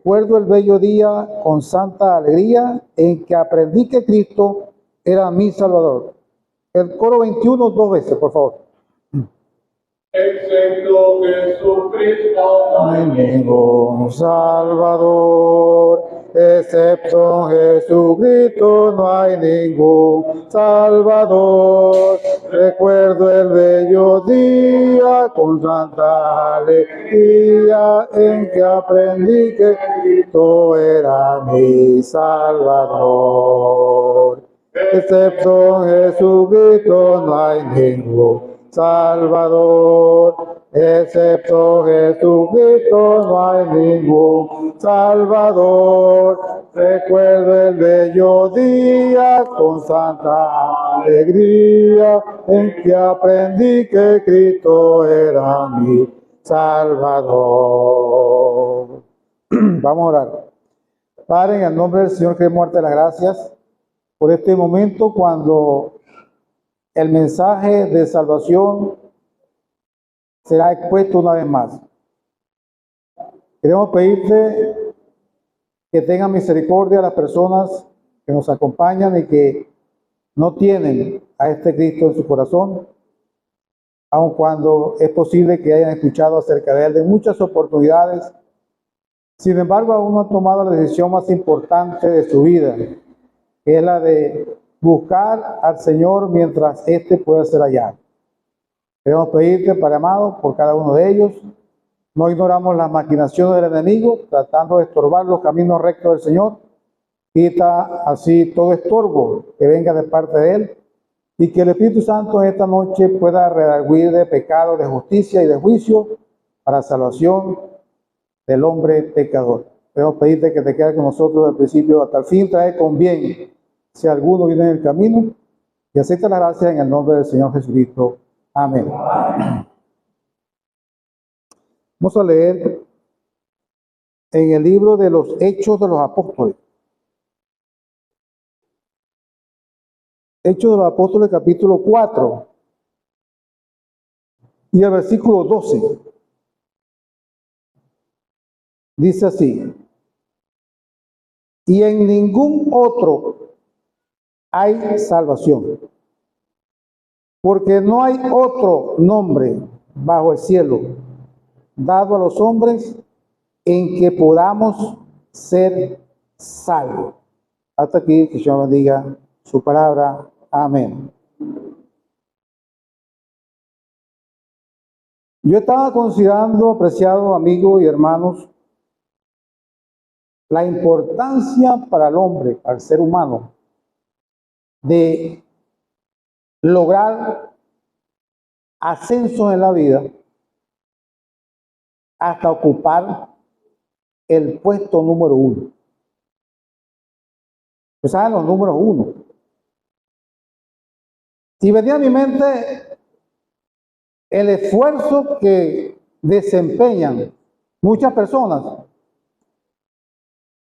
Recuerdo el bello día con santa alegría en que aprendí que Cristo era mi Salvador. El coro 21, dos veces, por favor. Excepto Jesucristo No hay ningún Salvador, excepto Jesucristo no hay ningún Salvador. Recuerdo el bello día con santa alegría en que aprendí que Cristo era mi Salvador. Excepto Jesucristo no hay ningún Salvador, excepto Jesucristo no hay ningún Salvador. Recuerdo el bello día con santa alegría en que aprendí que Cristo era mi Salvador. Vamos a orar. Padre, en el nombre del Señor, queremos darte las gracias por este momento cuando el mensaje de salvación será expuesto una vez más. Queremos pedirte que tengan misericordia a las personas que nos acompañan y que no tienen a este Cristo en su corazón, aun cuando es posible que hayan escuchado acerca de él de muchas oportunidades. Sin embargo, aún no han tomado la decisión más importante de su vida, que es la de buscar al Señor mientras éste pueda ser hallado. Queremos pedirte, Padre amado, por cada uno de ellos. No ignoramos las maquinaciones del enemigo, tratando de estorbar los caminos rectos del Señor. Quita así todo estorbo que venga de parte de Él, y que el Espíritu Santo en esta noche pueda redarguir de pecado, de justicia y de juicio para salvación del hombre pecador. Queremos pedirte que te quedes con nosotros desde el principio hasta el fin, trae con bien si alguno viene en el camino, y acepta la gracia en el nombre del Señor Jesucristo. Amén. Vamos a leer en el libro de los Hechos de los Apóstoles. Hechos de los Apóstoles, capítulo 4 y el versículo 12. Dice así: y en ningún otro hay salvación, porque no hay otro nombre bajo el cielo dado a los hombres en que podamos ser salvos. Hasta aquí, que el Señor bendiga su palabra. Amén. Yo estaba considerando, apreciados amigos y hermanos, la importancia para el hombre, para el ser humano, de lograr ascenso en la vida hasta ocupar el puesto número 1. Pues saben los números 1. Y venía a mi mente el esfuerzo que desempeñan muchas personas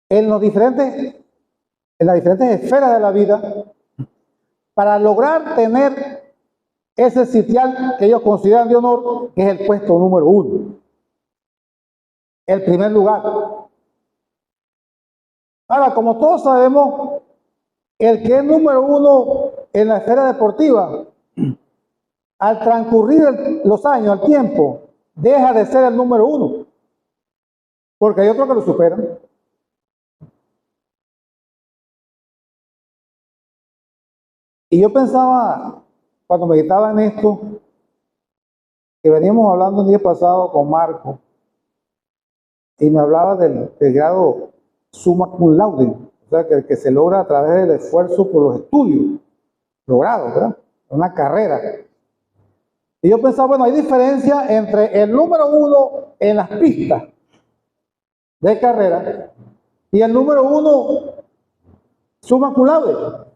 en las diferentes esferas de la vida para lograr tener ese sitial que ellos consideran de honor, que es el puesto número 1, el primer lugar. Ahora, como todos sabemos, el que es número 1 en la esfera deportiva, al transcurrir los años, el tiempo, deja de ser el número 1, porque hay otros que lo superan. Y yo pensaba, cuando meditaba en esto, que veníamos hablando el día pasado con Marco, y me hablaba del grado summa cum laude, o sea, que se logra a través del esfuerzo por los estudios logrados, ¿verdad? Una carrera. Y yo pensaba, bueno, hay diferencia entre el número 1 en las pistas de carrera y el número 1 summa cum laude.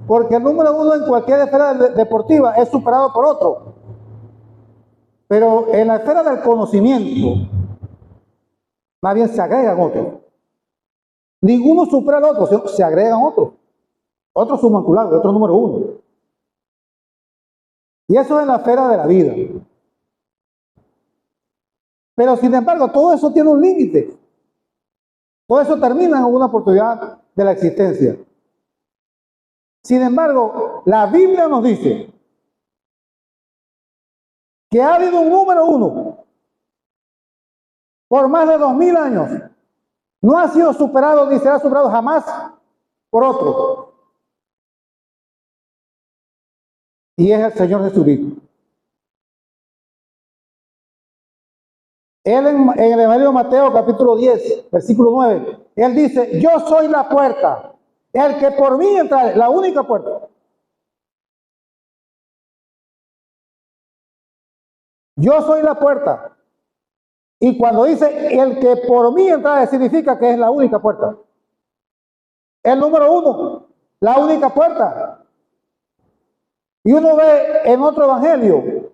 Porque el número 1 en cualquier esfera deportiva es superado por otro. Pero en la esfera del conocimiento, más bien se agregan otros. Ninguno supera al otro, se agregan otros. Otros summan cum laude, otro número 1. Y eso es en la esfera de la vida. Pero sin embargo, todo eso tiene un límite. Todo eso termina en una oportunidad de la existencia. Sin embargo, la Biblia nos dice que ha habido un número uno por más de 2000 años. No ha sido superado ni será superado jamás por otro. Y es el Señor Jesucristo. Él en el Evangelio de Mateo capítulo 10, versículo 9, Él dice, yo soy la puerta, el que por mí entra, la única puerta. Yo soy la puerta. Y cuando dice el que por mí entra, significa que es la única puerta. El número uno, la única puerta. Y uno ve en otro evangelio,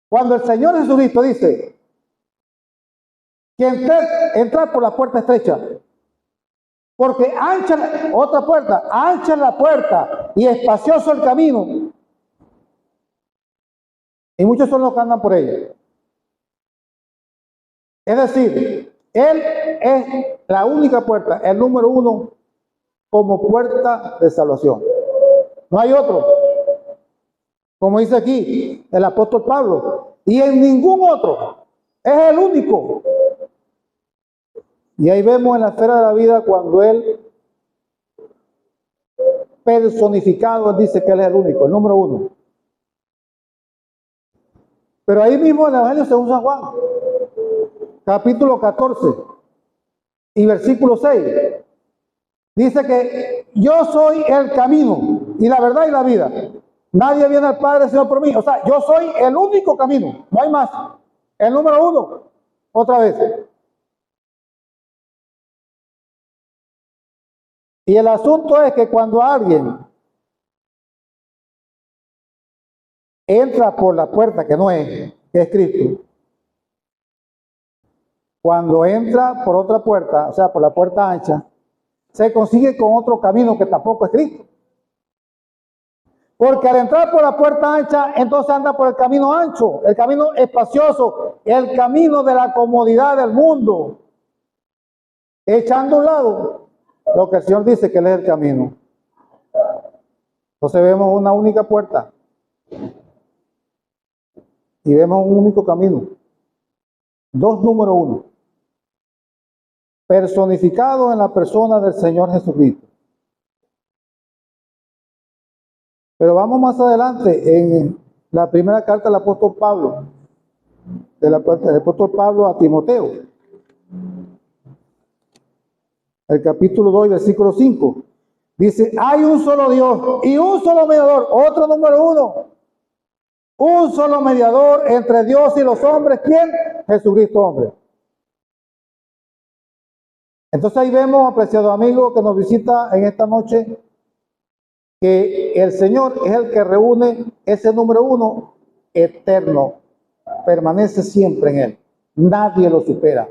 cuando el Señor Jesucristo dice que entra por la puerta estrecha, porque ancha, otra puerta, ancha es la puerta y espacioso el camino, y muchos son los que andan por ella. Es decir, Él es la única puerta, el número uno como puerta de salvación. No hay otro. Como dice aquí el apóstol Pablo, y en ningún otro, es el único. Y ahí vemos en la esfera de la vida cuando Él personificado, Él dice que Él es el único, el número uno. Pero ahí mismo en el Evangelio según San Juan, capítulo 14 y versículo 6, dice que yo soy el camino y la verdad y la vida. Nadie viene al Padre sino por mí. O sea, yo soy el único camino, no hay más. El número uno, otra vez. Y el asunto es que cuando alguien entra por la puerta que no es, que es Cristo, cuando entra por otra puerta, o sea, por la puerta ancha, se consigue con otro camino que tampoco es Cristo. Porque al entrar por la puerta ancha, entonces anda por el camino ancho, el camino espacioso, el camino de la comodidad del mundo, echando a un lado lo que el Señor dice que Él es el camino. Entonces vemos una única puerta y vemos un único camino. Dos número uno, personificado en la persona del Señor Jesucristo. Pero vamos más adelante en la primera carta del apóstol Pablo, del apóstol Pablo a Timoteo, el capítulo 2, versículo 5. Dice, hay un solo Dios y un solo mediador, otro número uno, un solo mediador entre Dios y los hombres. ¿Quién? Jesucristo hombre. Entonces ahí vemos, apreciado amigo que nos visita en esta noche, que el Señor es el que reúne ese número uno eterno, permanece siempre en Él, nadie lo supera.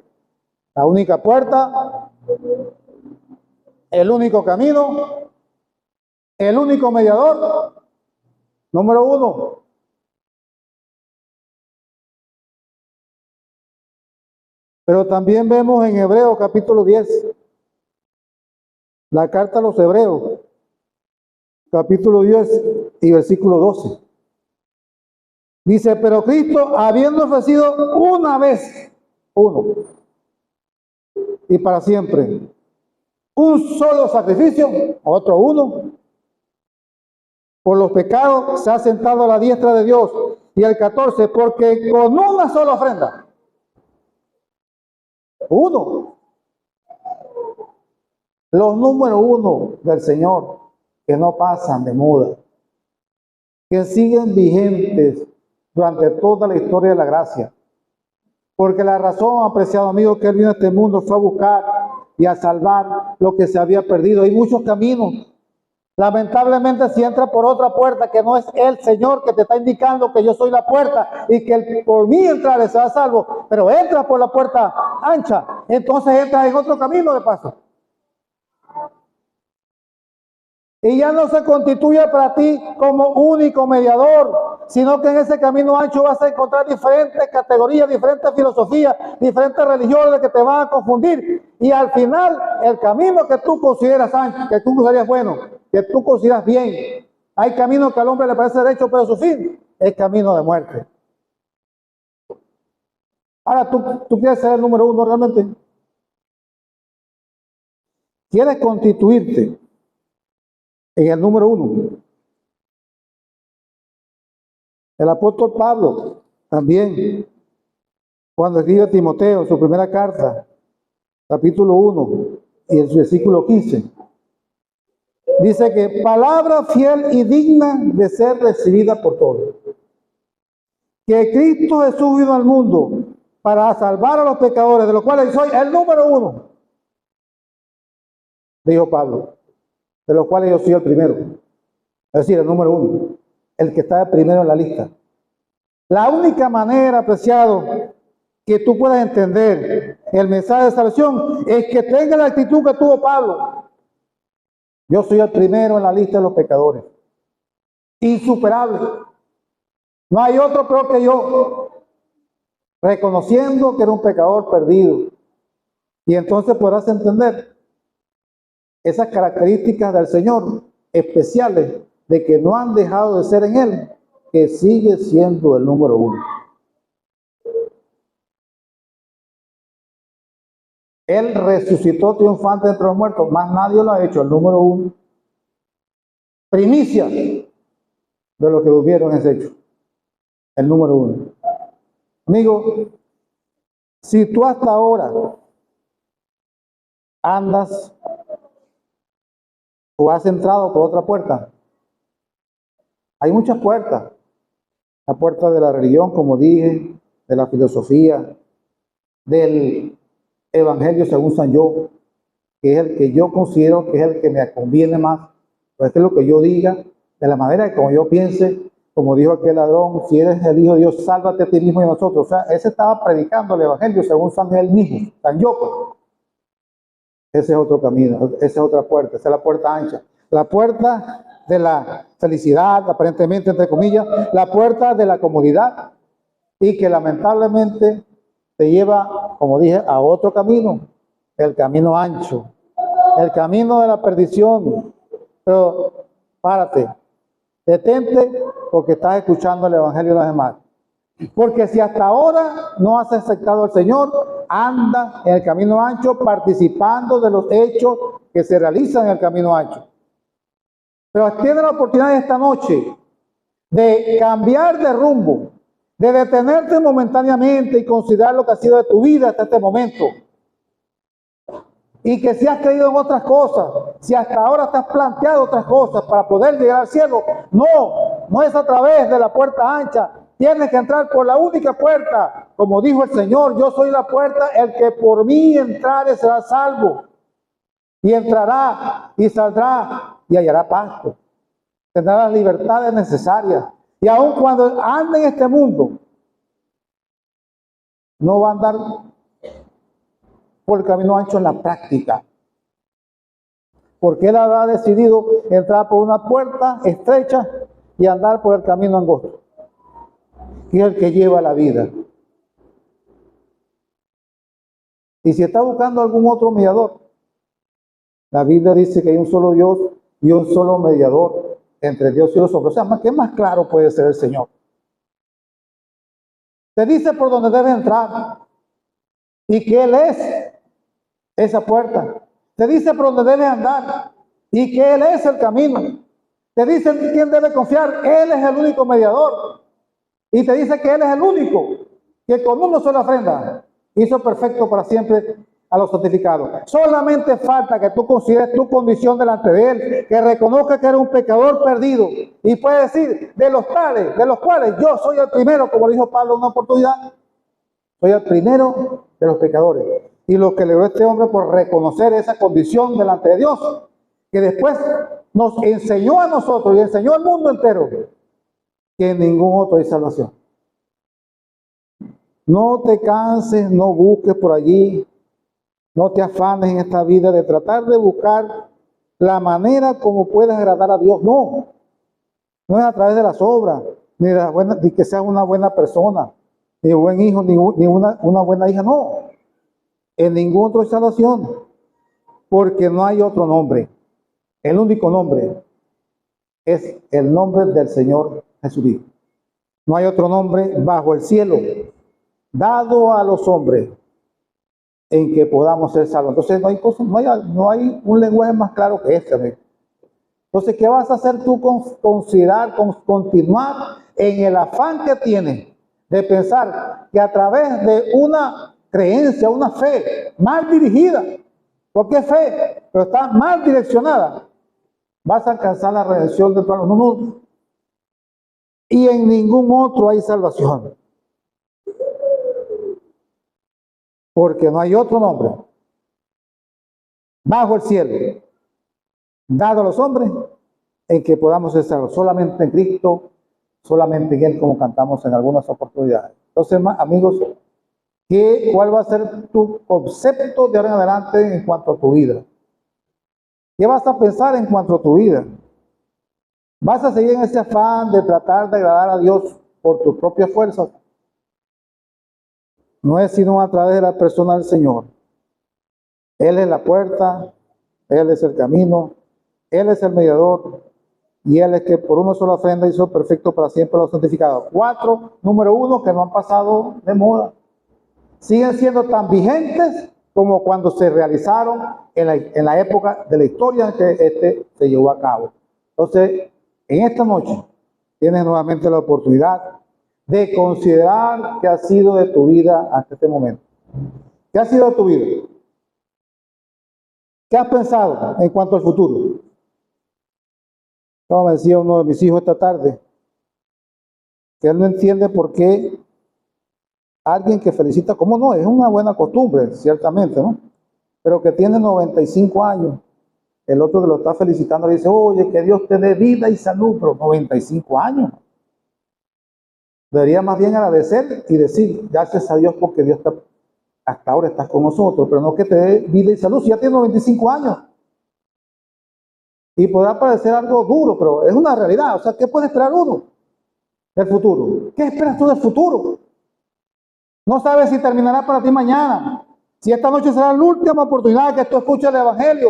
La única puerta, el único camino, el único mediador, número uno. Pero también vemos en Hebreos capítulo 10, la carta a los Hebreos, capítulo 10 y versículo 12. Dice, pero Cristo, habiendo ofrecido una vez, uno, y para siempre, un solo sacrificio, otro uno, por los pecados, se ha sentado a la diestra de Dios. Y el 14, porque con una sola ofrenda, uno, los número uno del Señor, que no pasan de moda, que siguen vigentes durante toda la historia de la gracia. Porque la razón, apreciado amigo, que Él vino a este mundo fue a buscar y a salvar lo que se había perdido. Hay muchos caminos. Lamentablemente, si entra por otra puerta que no es el Señor que te está indicando que yo soy la puerta y que por mí entrar será salvo, pero entra por la puerta ancha, entonces entra en otro camino de paso. Y ya no se constituye para ti como único mediador, sino que en ese camino ancho vas a encontrar diferentes categorías, diferentes filosofías, diferentes religiones que te van a confundir. Y al final, el camino que tú consideras ancho, que tú consideras bueno, que tú consideras bien, hay caminos que al hombre le parece derecho, pero su fin es camino de muerte. Ahora, ¿tú quieres ser el número uno realmente? ¿Quieres constituirte en el número uno? El apóstol Pablo también, cuando escribe a Timoteo, su primera carta, capítulo 1 y en su versículo 15, dice que palabra fiel y digna de ser recibida por todos. Que Cristo Jesús vino al mundo para salvar a los pecadores, de los cuales soy el número uno, dijo Pablo, de los cuales yo soy el primero, es decir, el número uno, el que está primero en la lista. La única manera, apreciado, que tú puedas entender el mensaje de salvación es que tenga la actitud que tuvo Pablo. Yo soy el primero en la lista de los pecadores, insuperable. No hay otro peor que yo, reconociendo que era un pecador perdido. Y entonces podrás entender esas características del Señor especiales de que no han dejado de ser en Él, que sigue siendo el número uno. Él resucitó triunfante entre los muertos, más nadie lo ha hecho, el número uno. Primicia de los que durmieron es hecho, el número uno. Amigo, si tú hasta ahora andas o has entrado por otra puerta, hay muchas puertas. La puerta de la religión, como dije, de la filosofía, del Evangelio según San Yo, que es el que yo considero que es el que me conviene más, pues es lo que yo diga, de la manera que como yo piense, como dijo aquel ladrón, si eres el Hijo de Dios, sálvate a ti mismo y a nosotros. O sea, ese estaba predicando el Evangelio según San él mismo, San Yo. Ese es otro camino, esa es otra puerta, esa es la puerta ancha. La puerta de la felicidad, aparentemente, entre comillas, la puerta de la comodidad, y que lamentablemente te lleva, como dije, a otro camino, el camino ancho, el camino de la perdición. Pero párate, detente, porque estás escuchando el Evangelio de los demás. Porque si hasta ahora no has aceptado al Señor, anda en el camino ancho participando de los hechos que se realizan en el camino ancho. Pero tienes la oportunidad esta noche de cambiar de rumbo, de detenerte momentáneamente y considerar lo que ha sido de tu vida hasta este momento. Y que si has creído en otras cosas, si hasta ahora te has planteado otras cosas para poder llegar al cielo, no es a través de la puerta ancha. Tienes que entrar por la única puerta, como dijo el Señor, yo soy la puerta, el que por mí entrare será salvo. Y entrará y saldrá y hallará pasto. Tendrá las libertades necesarias. Y aun cuando ande en este mundo, no va a andar por el camino ancho en la práctica. Porque él habrá decidido entrar por una puerta estrecha y andar por el camino angosto, que es el que lleva la vida. Y si está buscando algún otro mediador, la Biblia dice que hay un solo Dios y un solo mediador entre Dios y los hombres. O sea, ¿qué más claro puede ser el Señor? Te dice por dónde debes entrar y que Él es esa puerta. Te dice por dónde debes andar y que Él es el camino. Te dice en quién debe confiar. Él es el único mediador. Y te dice que Él es el único que con una sola ofrenda hizo perfecto para siempre a los santificados. Solamente falta que tú consideres tu condición delante de Él, que reconozca que eres un pecador perdido y puedes decir, de los tales, de los cuales yo soy el primero, como dijo Pablo en una oportunidad, soy el primero de los pecadores. Y lo que logró este hombre por reconocer esa condición delante de Dios, que después nos enseñó a nosotros y enseñó al mundo entero que en ningún otro hay salvación. No te canses, no busques por allí, no te afanes en esta vida de tratar de buscar la manera como puedas agradar a Dios. No es a través de las obras, ni que seas una buena persona, ni un buen hijo, ni una buena hija, no. En ningún otro hay salvación, porque no hay otro nombre. El único nombre es el nombre del Señor Jesucristo. No hay otro nombre bajo el cielo dado a los hombres en que podamos ser salvos. Entonces no hay un lenguaje más claro que este, amigo. Entonces, ¿qué vas a hacer tú con continuar en el afán que tienes de pensar que a través de una creencia, una fe mal dirigida, porque es fe, pero está mal direccionada, vas a alcanzar la redención del pueblo? No, no. Y en ningún otro hay salvación, porque no hay otro nombre bajo el cielo dado a los hombres en que podamos ser salvos. Solamente en Cristo, solamente en Él, como cantamos en algunas oportunidades. Entonces, amigos, ¿cuál va a ser tu concepto de ahora en adelante en cuanto a tu vida? ¿Qué vas a pensar en cuanto a tu vida? ¿Vas a seguir en ese afán de tratar de agradar a Dios por tus propias fuerzas? No es sino a través de la persona del Señor. Él es la puerta, Él es el camino, Él es el mediador, y Él es que por una sola ofrenda hizo perfecto para siempre los santificados. 4, número 1, que no han pasado de moda. Siguen siendo tan vigentes como cuando se realizaron en la época de la historia en que se llevó a cabo. Entonces, en esta noche, tienes nuevamente la oportunidad de considerar qué ha sido de tu vida hasta este momento. ¿Qué ha sido de tu vida? ¿Qué has pensado en cuanto al futuro? Como me decía uno de mis hijos esta tarde, que él no entiende por qué alguien que felicita, ¿cómo no? Es una buena costumbre, ciertamente, ¿no? Pero que tiene 95 años, el otro que lo está felicitando le dice, oye, que Dios te dé vida y salud, pero 95 años. Debería más bien agradecer y decir, gracias a Dios porque Dios hasta ahora estás con nosotros, pero no que te dé vida y salud, si ya tiene 95 años. Y podrá parecer algo duro, pero es una realidad. O sea, ¿qué puede esperar uno del futuro? ¿Qué esperas tú del futuro? No sabes si terminará para ti mañana. Si esta noche será la última oportunidad que tú escuches el Evangelio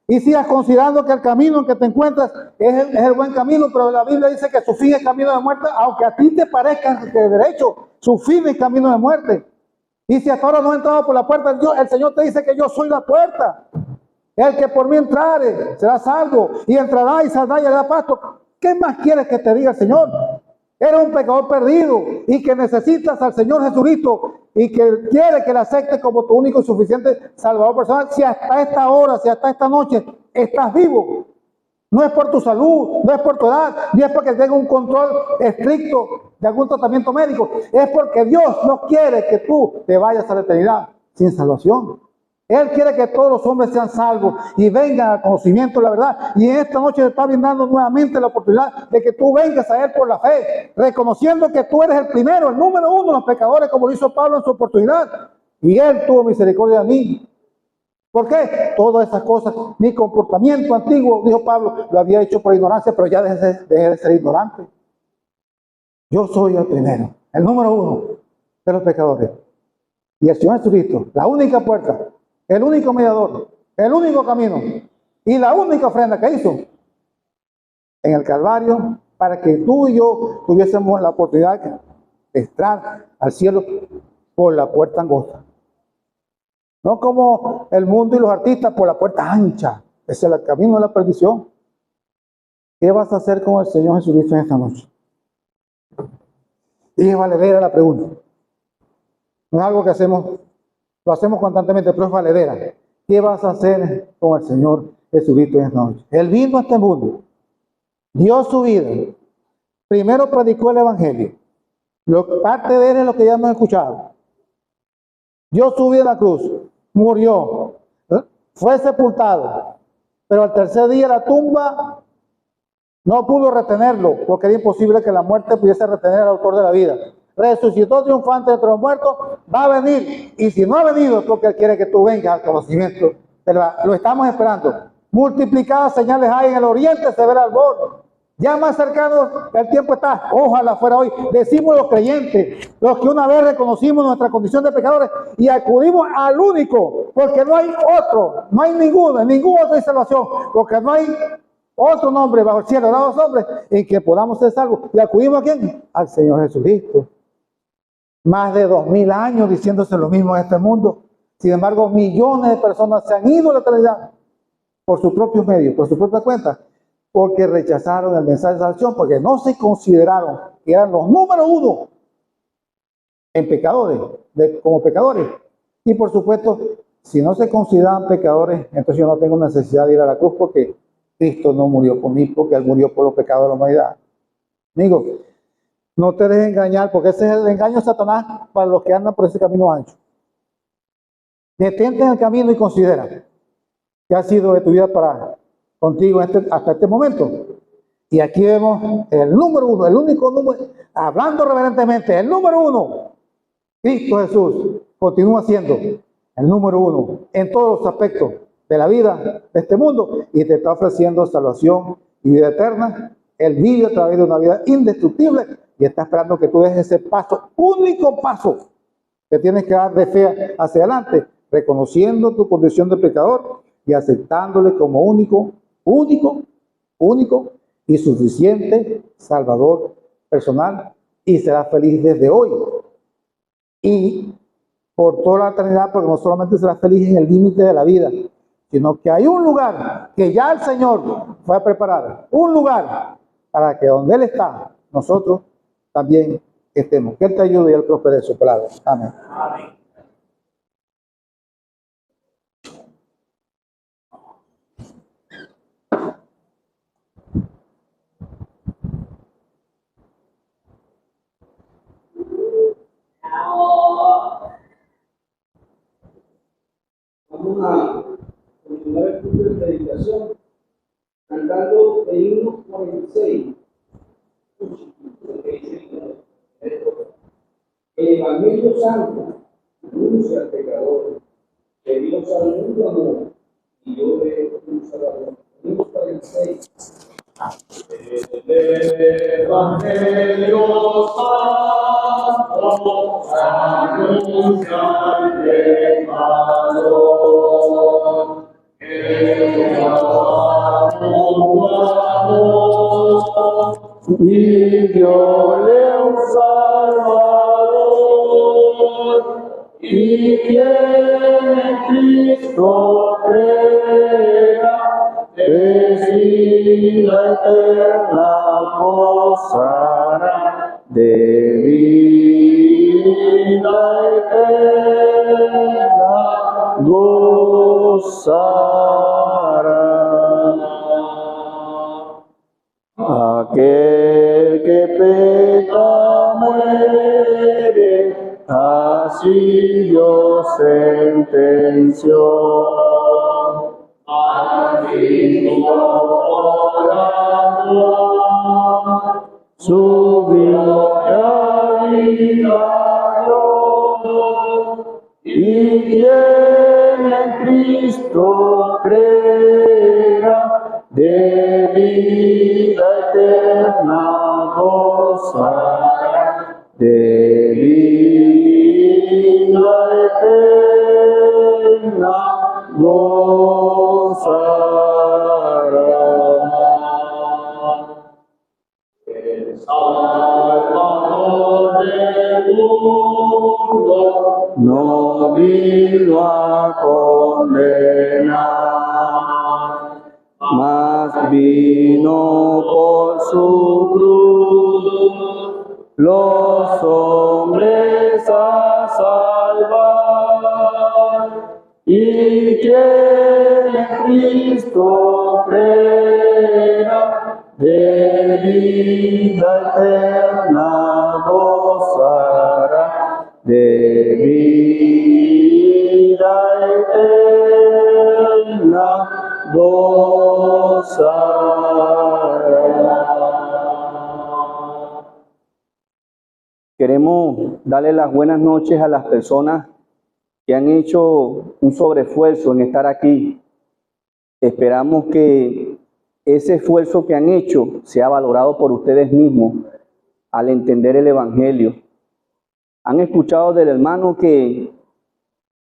y sigas considerando que el camino en que te encuentras es el buen camino, pero la Biblia dice que su fin es camino de muerte, aunque a ti te parezca que de derecho, su fin es camino de muerte. Y si hasta ahora no has entrado por la puerta, el Señor te dice que yo soy la puerta. El que por mí entrare será salvo, y entrará y saldrá y hará pasto. ¿Qué más quieres que te diga el Señor? Eres un pecador perdido y que necesitas al Señor Jesucristo y que quiere que le aceptes como tu único y suficiente Salvador personal. Si hasta esta hora, si hasta esta noche estás vivo, no es por tu salud, no es por tu edad, ni es porque tenga un control estricto de algún tratamiento médico. Es porque Dios no quiere que tú te vayas a la eternidad sin salvación. Él quiere que todos los hombres sean salvos y vengan al conocimiento de la verdad. Y en esta noche te está brindando nuevamente la oportunidad de que tú vengas a Él por la fe, reconociendo que tú eres el primero, el número 1 de los pecadores, como lo hizo Pablo en su oportunidad. Y Él tuvo misericordia de mí. ¿Por qué? Todas esas cosas, mi comportamiento antiguo, dijo Pablo, lo había hecho por ignorancia, pero ya dejé de ser ignorante. Yo soy el primero, el número 1 de los pecadores. Y el Señor Jesucristo, la única puerta, el único mediador, el único camino y la única ofrenda que hizo en el Calvario para que tú y yo tuviésemos la oportunidad de entrar al cielo por la puerta angosta. No como el mundo y los artistas por la puerta ancha. Ese es el camino de la perdición. ¿Qué vas a hacer con el Señor Jesucristo en esta noche? Y es valedera la pregunta. No es algo que lo hacemos constantemente, pero es valedera. ¿Qué vas a hacer con el Señor Jesucristo en esta noche? Él vino a este mundo, dio su vida, primero predicó el Evangelio. Parte de él es lo que ya hemos escuchado. Dio su vida en la cruz, murió, fue sepultado, pero al tercer día la tumba no pudo retenerlo, porque era imposible que la muerte pudiese retener al autor de la vida. Resucitó triunfante entre los muertos, va a venir, y si no ha venido es porque Él quiere que tú vengas al conocimiento, lo estamos esperando. Multiplicadas señales hay en el oriente, se ve el albor, Ya más cercano, el tiempo está, ojalá fuera hoy. Decimos los creyentes, los que una vez reconocimos nuestra condición de pecadores y acudimos al único, porque no hay otro, no hay ninguno, ningún otro de salvación, porque no hay otro nombre bajo el cielo dado a los hombres en que podamos ser salvos. ¿Y acudimos a quién? Al Señor Jesucristo. Más de 2000 años diciéndose lo mismo en este mundo. Sin embargo, millones de personas se han ido a la eternidad por sus propios medios, por su propia cuenta, porque rechazaron el mensaje de salvación, porque no se consideraron que eran los número uno en pecadores, como pecadores. Y por supuesto, si no se consideran pecadores, entonces yo no tengo necesidad de ir a la cruz, porque Cristo no murió por mí, porque Él murió por los pecados de la humanidad. Amigo, no te dejes engañar, porque ese es el engaño de Satanás para los que andan por ese camino ancho. Detente en el camino y considera qué ha sido de tu vida para contigo hasta este momento. Y aquí vemos el número uno, el único número, hablando reverentemente, el número uno, Cristo Jesús, continúa siendo el número uno en todos los aspectos de la vida de este mundo y te está ofreciendo salvación y vida eterna. Él vive a través de una vida indestructible y está esperando que tú des ese paso, único paso que tienes que dar de fe hacia adelante, reconociendo tu condición de pecador y aceptándole como único y suficiente Salvador personal, y serás feliz desde hoy y por toda la eternidad, porque no solamente serás feliz en el límite de la vida, sino que hay un lugar que ya el Señor fue a preparar, un lugar para que donde Él está, nosotros también estemos. Que Él te ayude y Él prospere su palabra. Amén. Amén. Vamos a continuar el curso de predicación cantando el himno 46. El Evangelio Santo anuncia al pecador que Dios al mundo amó y yo de un Salvador. Himno 46. El Evangelio Santo anuncia al pecador que Dios al mundo amó y diole un Salvador, y quien en Cristo crea es vida eterna gozará, de vida eterna gozará. Aquel que peca muere, así Dios sentenció. Al mismo por amor, subió a milagro, y quien en Cristo crea, de vida eterna gozará, de vida eterna gozará. El Salvador del mundo no vino a condenar, mas vino por su cruz los hombres a salvar, y quien en Cristo crea, de vida eterna gozará, de vida eterna gozará. Queremos darle las buenas noches a las personas que han hecho un sobreesfuerzo en estar aquí. Esperamos que ese esfuerzo que han hecho sea valorado por ustedes mismos al entender el Evangelio. Han escuchado del hermano que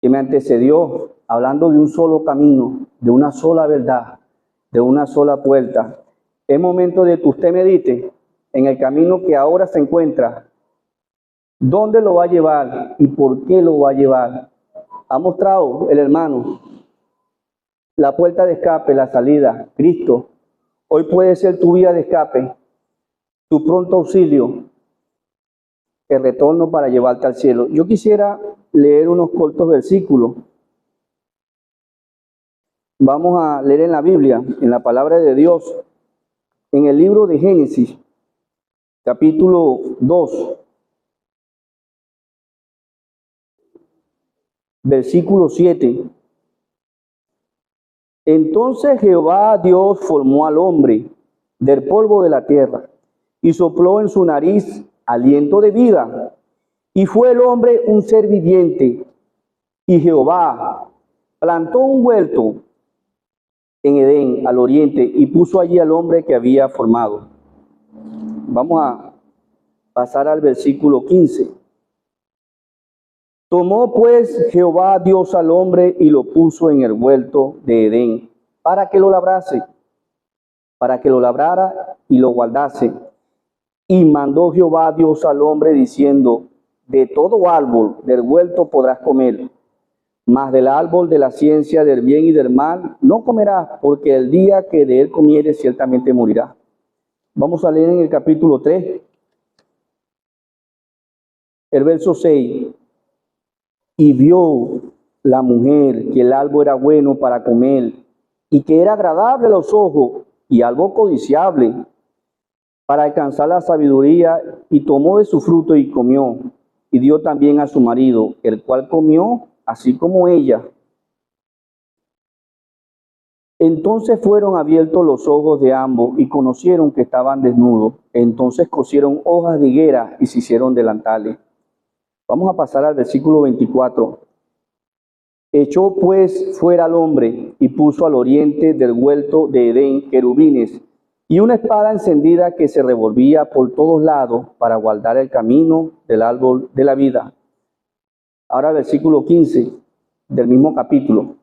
me antecedió, hablando de un solo camino, de una sola verdad, de una sola puerta. Es momento de que usted medite en el camino que ahora se encuentra. ¿Dónde lo va a llevar y por qué lo va a llevar? Ha mostrado el hermano la puerta de escape, la salida, Cristo. Hoy puede ser tu vía de escape, tu pronto auxilio, el retorno para llevarte al cielo. Yo quisiera leer unos cortos versículos. Vamos a leer en la Biblia, en la palabra de Dios, en el libro de Génesis, capítulo 2, versículo 7. Entonces Jehová Dios formó al hombre del polvo de la tierra y sopló en su nariz aliento de vida, y fue el hombre un ser viviente. Y Jehová plantó un huerto en Edén, al oriente, y puso allí al hombre que había formado. Vamos a pasar al versículo 15. Tomó pues Jehová Dios al hombre y lo puso en el huerto de Edén, para que lo labrase, para que lo labrara y lo guardase. Y mandó Jehová Dios al hombre diciendo: de todo árbol del huerto podrás comer, mas del árbol de la ciencia del bien y del mal no comerás, porque el día que de él comieres ciertamente morirás. Vamos a leer en el capítulo 3, el verso 6. Y vio la mujer que el árbol era bueno para comer, y que era agradable a los ojos, y algo codiciable para alcanzar la sabiduría, y tomó de su fruto y comió, y dio también a su marido, el cual comió así como ella. Entonces fueron abiertos los ojos de ambos, y conocieron que estaban desnudos. Entonces cosieron hojas de higuera y se hicieron delantales. Vamos a pasar al versículo 24. Echó pues fuera al hombre y puso al oriente del huerto de Edén querubines y una espada encendida que se revolvía por todos lados para guardar el camino del árbol de la vida. Ahora versículo 15 del mismo capítulo.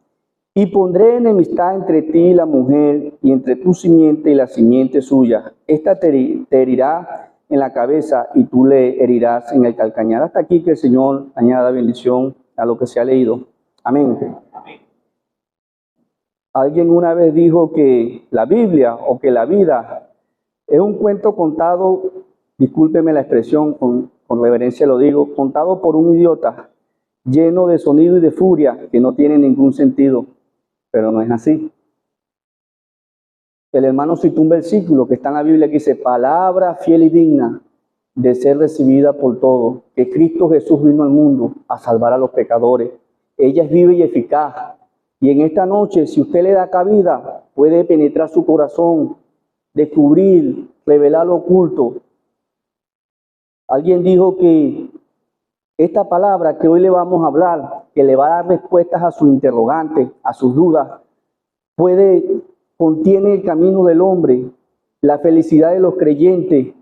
Y pondré enemistad entre ti y la mujer, y entre tu simiente y la simiente suya. Esta te herirá en la cabeza y tú le herirás en el calcañar. Hasta aquí, que el Señor añada bendición a lo que se ha leído. Amén. Alguien una vez dijo que la Biblia o que la vida es un cuento contado, discúlpeme la expresión, con reverencia lo digo, contado por un idiota, lleno de sonido y de furia, que no tiene ningún sentido, pero no es así. El hermano citó un versículo que está en la Biblia que dice: palabra fiel y digna de ser recibida por todos, que Cristo Jesús vino al mundo a salvar a los pecadores. Ella es viva y eficaz. Y en esta noche, si usted le da cabida, puede penetrar su corazón, descubrir, revelar lo oculto. Alguien dijo que esta palabra que hoy le vamos a hablar, que le va a dar respuestas a sus interrogantes, a sus dudas, contiene el camino del hombre, la felicidad de los creyentes,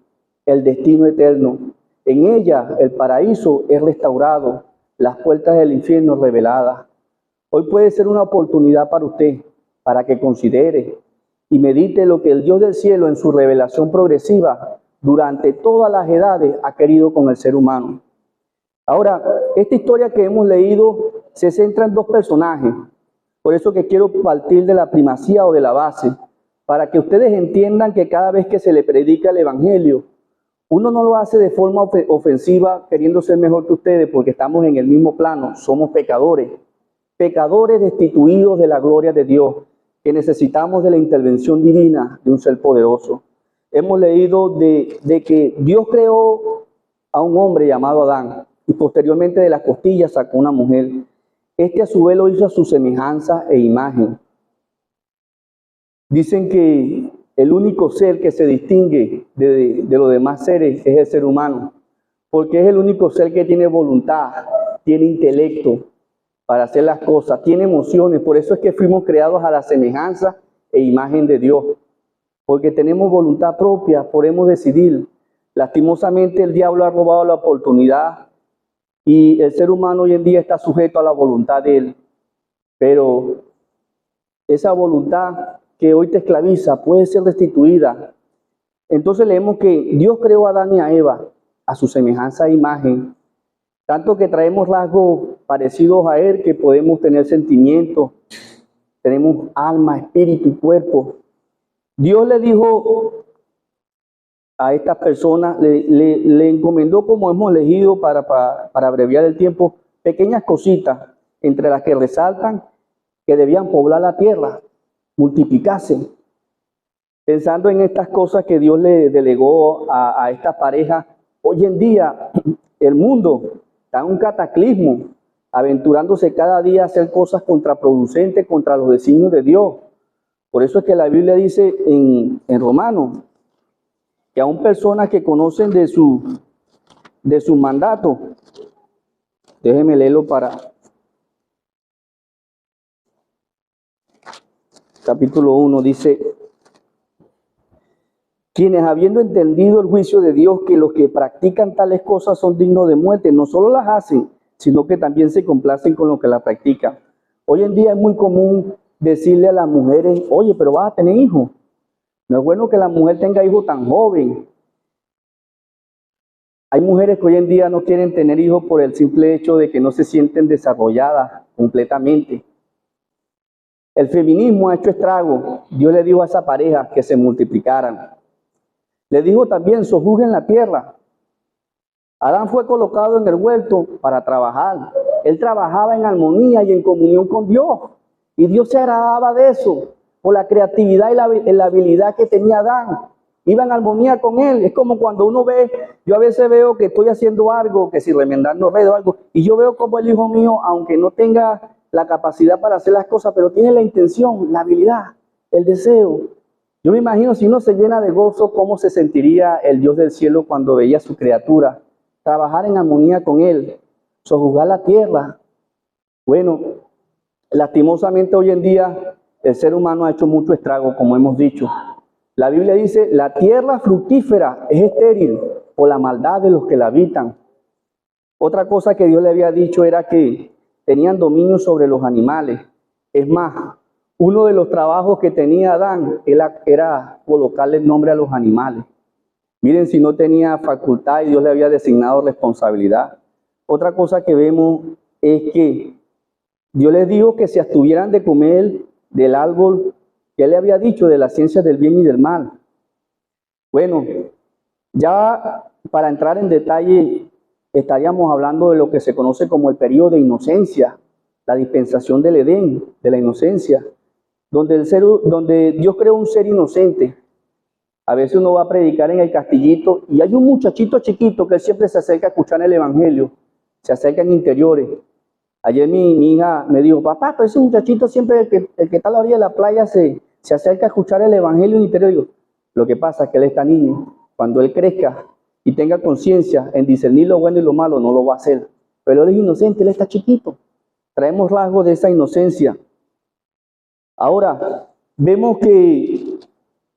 el destino eterno. En ella el paraíso es restaurado, las puertas del infierno reveladas. Hoy puede ser una oportunidad para usted, para que considere y medite lo que el Dios del cielo en su revelación progresiva durante todas las edades ha querido con el ser humano. Ahora, esta historia que hemos leído se centra en dos personajes. Por eso que quiero partir de la primacía o de la base, para que ustedes entiendan que cada vez que se le predica el Evangelio, uno no lo hace de forma ofensiva, queriendo ser mejor que ustedes, porque estamos en el mismo plano, somos pecadores destituidos de la gloria de Dios, que necesitamos de la intervención divina de un ser poderoso. Hemos leído de que Dios creó a un hombre llamado Adán, y posteriormente de las costillas sacó una mujer. Este a su vez lo hizo a su semejanza e imagen. Dicen que el único ser que se distingue de los demás seres es el ser humano, porque es el único ser que tiene voluntad, tiene intelecto para hacer las cosas, tiene emociones. Por eso es que fuimos creados a la semejanza e imagen de Dios. porque tenemos voluntad propia, podemos decidir. Lastimosamente el diablo ha robado la oportunidad y el ser humano hoy en día está sujeto a la voluntad de él. Pero esa voluntad que hoy te esclaviza puede ser restituida. Entonces leemos que Dios creó a Adán y a Eva a su semejanza e imagen, tanto que traemos rasgos parecidos a él, que podemos tener sentimientos, tenemos alma, espíritu y cuerpo. Dios le dijo a estas personas, le encomendó, como hemos elegido para abreviar el tiempo, pequeñas cositas, entre las que resaltan que debían poblar la tierra, multiplicarse. Pensando en estas cosas que Dios le delegó a esta pareja, hoy en día el mundo está en un cataclismo, aventurándose cada día a hacer cosas contraproducentes contra los designios de Dios. Por eso es que la Biblia dice en Romanos que aún personas que conocen de su mandato, déjeme leerlo para capítulo 1, dice: quienes habiendo entendido el juicio de Dios, que los que practican tales cosas son dignos de muerte, no solo las hacen, sino que también se complacen con los que las practican. Hoy en día es muy común decirle a las mujeres: oye, pero vas a tener hijos. No es bueno que la mujer tenga hijos tan joven. Hay mujeres que hoy en día no quieren tener hijos por el simple hecho de que no se sienten desarrolladas completamente. El feminismo ha hecho estrago. Dios le dijo a esa pareja que se multiplicaran. Le dijo también: sojuzguen la tierra. Adán fue colocado en el huerto para trabajar. Él trabajaba en armonía y en comunión con Dios. Y Dios se agradaba de eso, por la creatividad y la habilidad que tenía Adán. Iba en armonía con él. Es como cuando uno ve, yo a veces veo que estoy haciendo algo, que si remendando red o algo, y yo veo como el hijo mío, aunque no tenga la capacidad para hacer las cosas, pero tiene la intención, la habilidad, el deseo. Yo me imagino, si uno se llena de gozo, cómo se sentiría el Dios del cielo cuando veía a su criatura trabajar en armonía con él, sojuzgar la tierra. Bueno, lastimosamente hoy en día el ser humano ha hecho mucho estrago, como hemos dicho. La Biblia dice: la tierra fructífera es estéril por la maldad de los que la habitan. Otra cosa que Dios le había dicho era que tenían dominio sobre los animales. Es más, uno de los trabajos que tenía Adán era colocarle nombre a los animales. Miren, si no tenía facultad y Dios le había designado responsabilidad. Otra cosa que vemos es que Dios les dijo que se abstuvieran de comer del árbol que Él le había dicho, de la ciencia del bien y del mal. Bueno, ya para entrar en detalle, estaríamos hablando de lo que se conoce como el periodo de inocencia, la dispensación del Edén, de la inocencia, donde Dios creó un ser inocente. A veces uno va a predicar en el castillito y hay un muchachito chiquito que él siempre se acerca a escuchar el evangelio, se acerca en interiores. Ayer mi hija me dijo: papá, pero ese muchachito siempre, el que está a la orilla de la playa, se acerca a escuchar el evangelio en interior. Digo, lo que pasa es que él está niño. Cuando él crezca y tenga conciencia en discernir lo bueno y lo malo, no lo va a hacer. Pero él es inocente, él está chiquito. Traemos rasgos de esa inocencia. Ahora, vemos que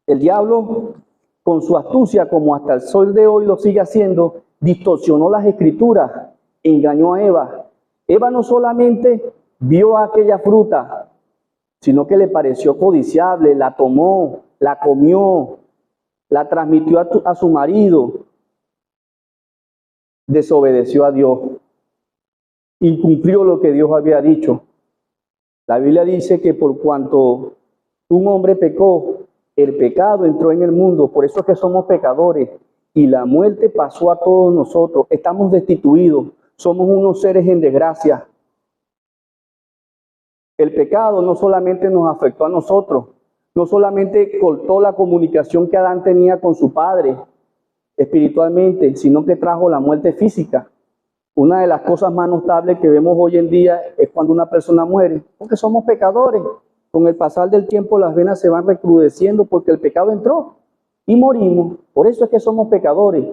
el diablo, con su astucia, como hasta el sol de hoy lo sigue haciendo, distorsionó las escrituras, engañó a Eva. Eva no solamente vio aquella fruta, sino que le pareció codiciable, la tomó, la comió, la transmitió a su marido, desobedeció a Dios, incumplió lo que Dios había dicho. La Biblia dice que por cuanto un hombre pecó, el pecado entró en el mundo, por eso es que somos pecadores, y la muerte pasó a todos nosotros. Estamos destituidos, somos unos seres en desgracia. El pecado no solamente nos afectó a nosotros, no solamente cortó la comunicación que Adán tenía con su padre espiritualmente, sino que trajo la muerte física. Una de las cosas más notables que vemos hoy en día es cuando una persona muere, porque somos pecadores. Con el pasar del tiempo las venas se van recrudeciendo porque el pecado entró y morimos. Por eso es que somos pecadores,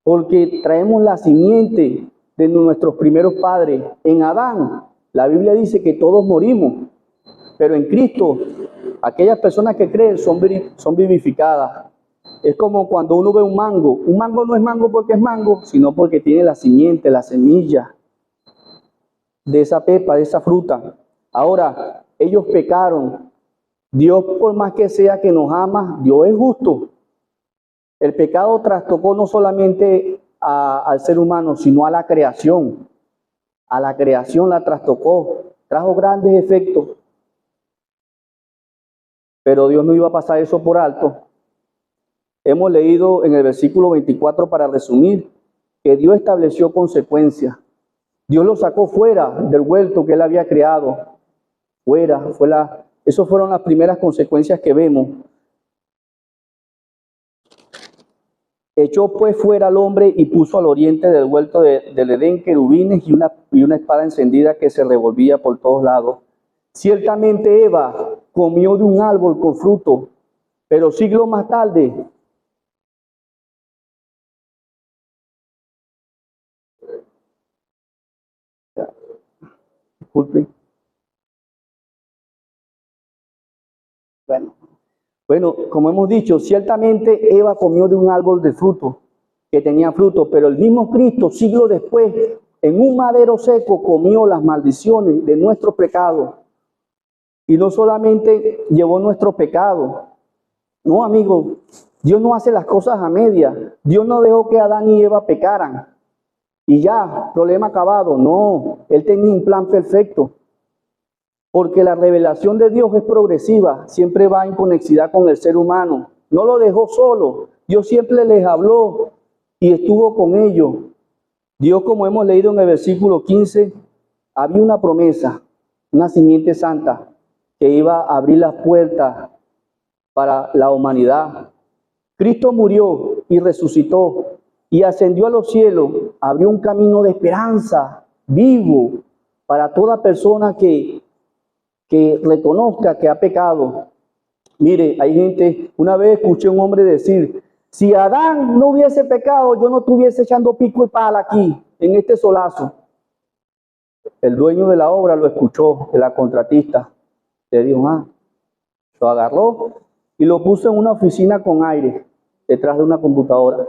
porque traemos la simiente de nuestros primeros padres. En Adán, la Biblia dice que todos morimos, pero en Cristo aquellas personas que creen son vivificadas. Es como cuando uno ve un mango. Un mango no es mango porque es mango, sino porque tiene la simiente, la semilla de esa pepa, de esa fruta. Ahora, ellos pecaron. Dios, por más que sea que nos ama, Dios es justo. El pecado trastocó no solamente al ser humano, sino a la creación. A la creación la trastocó, trajo grandes efectos. Pero Dios no iba a pasar eso por alto. Hemos leído en el versículo 24, para resumir, que Dios estableció consecuencias. Dios lo sacó fuera del huerto que él había creado. Esas fueron las primeras consecuencias que vemos. Echó pues fuera al hombre y puso al oriente del huerto del Edén querubines y una espada encendida que se revolvía por todos lados. Ciertamente Eva comió de un árbol con fruto, pero siglos más tarde, disculpen. Bueno, como hemos dicho, ciertamente Eva comió de un árbol de fruto, que tenía fruto, pero el mismo Cristo, siglos después, en un madero seco, comió las maldiciones de nuestros pecados. Y no solamente llevó nuestros pecados. No, amigo, Dios no hace las cosas a medias. Dios no dejó que Adán y Eva pecaran. Y ya, problema acabado. No, Él tenía un plan perfecto. Porque la revelación de Dios es progresiva, siempre va en conexidad con el ser humano. No lo dejó solo. Dios siempre les habló y estuvo con ellos. Dios, como hemos leído en el versículo 15, había una promesa, una simiente santa, que iba a abrir las puertas para la humanidad. Cristo murió y resucitó y ascendió a los cielos, abrió un camino de esperanza vivo para toda persona que reconozca que ha pecado. Mire, hay gente, una vez escuché a un hombre decir, si Adán no hubiese pecado, yo no estuviese echando pico y pala aquí, en este solazo. El dueño de la obra lo escuchó, de la contratista. Le dijo, lo agarró y lo puso en una oficina con aire, detrás de una computadora.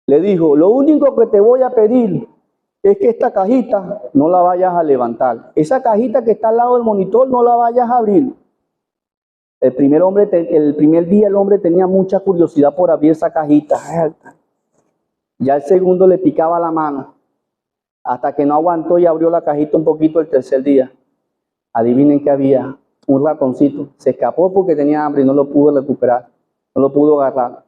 Le dijo, lo único que te voy a pedir es que esta cajita no la vayas a levantar. Esa cajita que está al lado del monitor no la vayas a abrir. El primer día el hombre tenía mucha curiosidad por abrir esa cajita. Ya el segundo le picaba la mano, hasta que no aguantó y abrió la cajita un poquito el tercer día. Adivinen qué había, un ratoncito. Se escapó porque tenía hambre y no lo pudo recuperar, no lo pudo agarrar.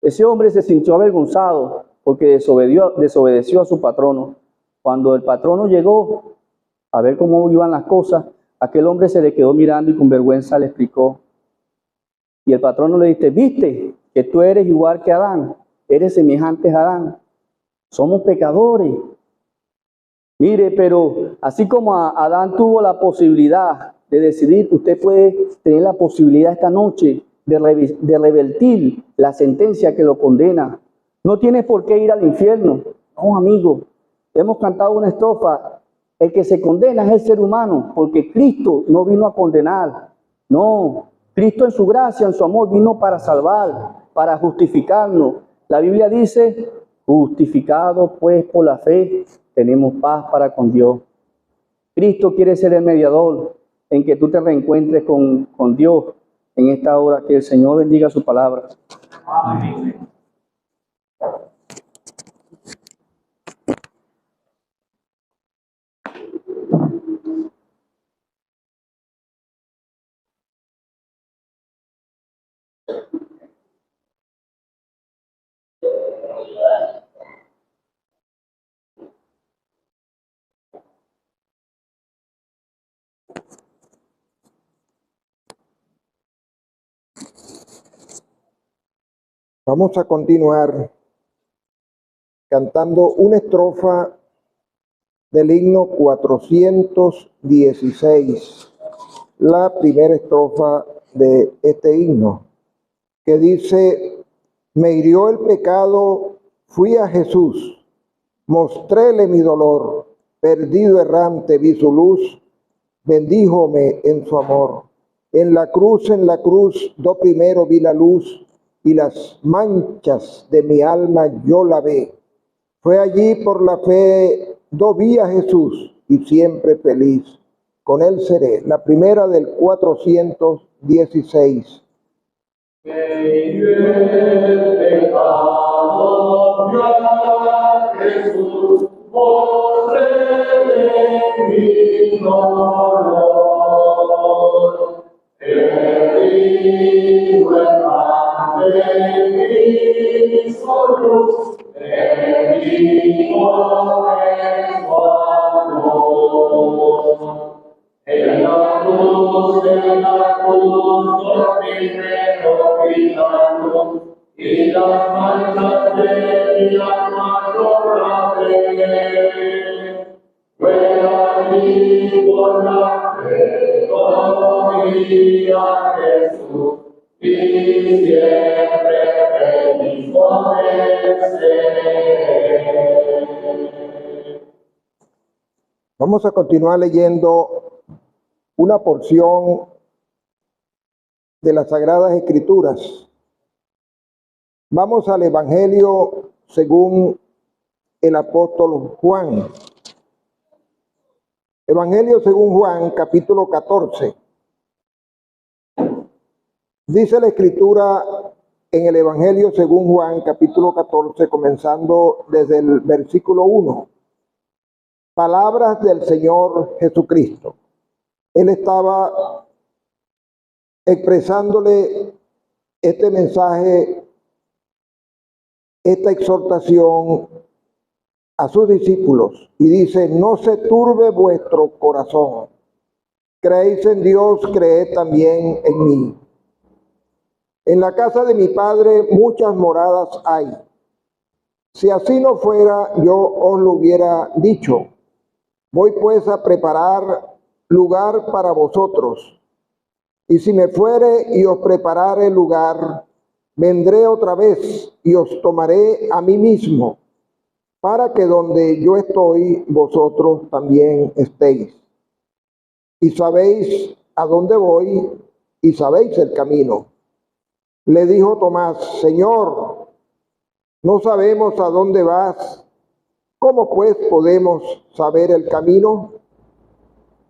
Ese hombre se sintió avergonzado porque desobedeció a su patrono. Cuando el patrono llegó a ver cómo iban las cosas, aquel hombre se le quedó mirando y con vergüenza le explicó. Y el patrono le dice, ¿viste que tú eres igual que Adán? Eres semejante a Adán. Somos pecadores. Mire, pero así como Adán tuvo la posibilidad de decidir, usted puede tener la posibilidad esta noche de revertir la sentencia que lo condena. No tienes por qué ir al infierno. No, amigo. Hemos cantado una estrofa. El que se condena es el ser humano, porque Cristo no vino a condenar. No, Cristo en su gracia, en su amor, vino para salvar, para justificarnos. La Biblia dice, justificados pues por la fe, tenemos paz para con Dios. Cristo quiere ser el mediador en que tú te reencuentres con Dios en esta hora. Que el Señor bendiga su palabra. Amén. Vamos a continuar cantando una estrofa del himno 416, la primera estrofa de este himno, que dice, me hirió el pecado, fui a Jesús, mostréle mi dolor, perdido errante vi su luz, bendíjome en su amor. En la cruz, do primero vi la luz y las manchas de mi alma yo la ve. Fue allí por la fe, do vi a Jesús y siempre feliz. Con él seré. La primera del 416. Jesús, por mi dolor. Herido en Cristo luz, herido en su amor. En la cruz, lo primero vi la luz, y las manchas de mi alma yo la ve. Fue allí por la fe, vi a Jesús, y siempre feliz con él seré. Vamos a continuar leyendo una porción de las Sagradas Escrituras. Vamos al Evangelio según el apóstol Juan. Evangelio según Juan, capítulo 14. Dice la Escritura en el Evangelio según Juan, capítulo 14, comenzando desde el versículo 1. Palabras del Señor Jesucristo. Él estaba expresándole este mensaje, esta exhortación a sus discípulos y dice: no se turbe vuestro corazón. Creéis en Dios, creed también en mí. En la casa de mi Padre muchas moradas hay. Si así no fuera, yo os lo hubiera dicho. Voy pues a preparar lugar para vosotros. Y si me fuere y os preparare lugar, vendré otra vez y os tomaré a mí mismo, para que donde yo estoy, vosotros también estéis. Y sabéis a dónde voy y sabéis el camino. Le dijo Tomás: Señor, no sabemos a dónde vas. ¿Cómo pues podemos saber el camino?